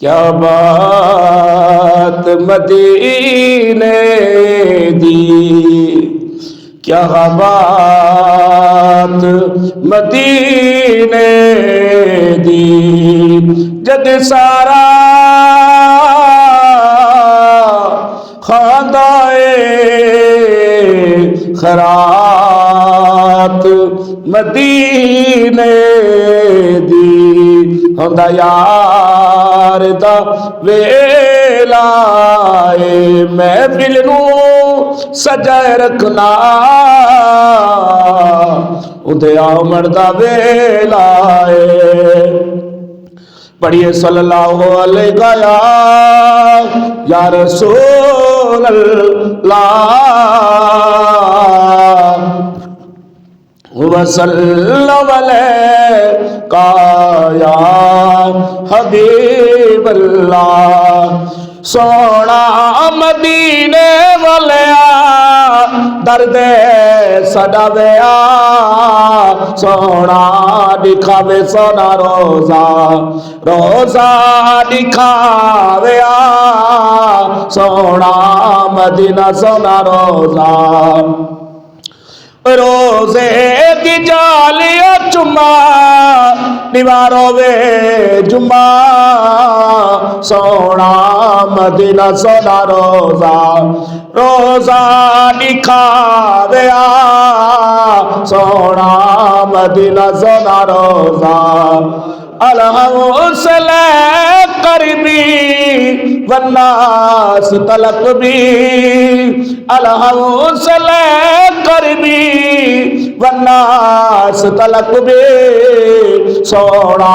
کیا بات مدینے دی، کیا بات مدینے دی، جد سارا خاندائے خیرات مدینے دی، ہوندا یار دا ویلا اے محفل نوں سجائے رکھنا، اندے آمن دا ویلا اے۔ پڑھیے صلی اللہ علیہ یا رسول اللہ وسلم علیکہ یا حبیب اللہ۔ سونا مدینے والیا درد سدا ویا، سونا دکھاوے سونا روزہ، روزہ دکھاویا، سونا مدینہ سونا روزہ، روزے کی جالیاں چما دیواروں وے جمعہ، سونا مدینہ سونا روزہ، روزہ دکھاویا، سونا مدینہ سونا روزہ، الحوصل قریبی والناس تلق بھی، الحوصل قریبی والناس تلق بھی، سونا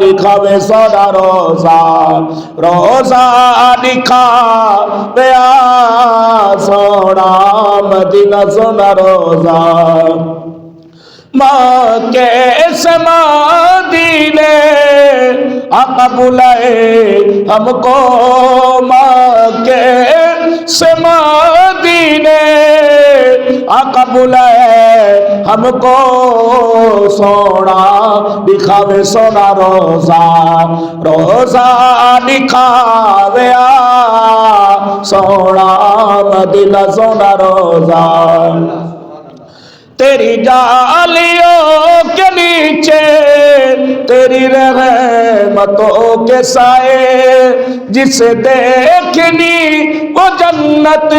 دکھاوے سونا روزہ، روزہ دکھاویا، سونا مدینہ سونا روزہ۔ ماں کے سمادینے آقا بلائے ہم کو، ماں کے سمادینے آقا بلائے ہم کو، سونا دکھاوے سونا روزہ، روزہ دکھاویا، سونا مدینہ سونا روزہ۔ تیری جالیوں کے نیچے تیری رحمتوں کے سائے، جسے دیکھنی وہ جنت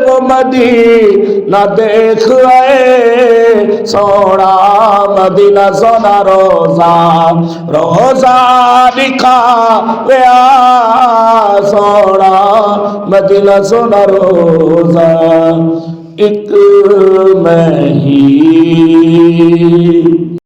وہ مدینہ دیکھ آئے، سونا مدینہ سونا روزہ، روزہ دکھاویا، سونا مدینہ سونا روزہ۔ ایک میں ہی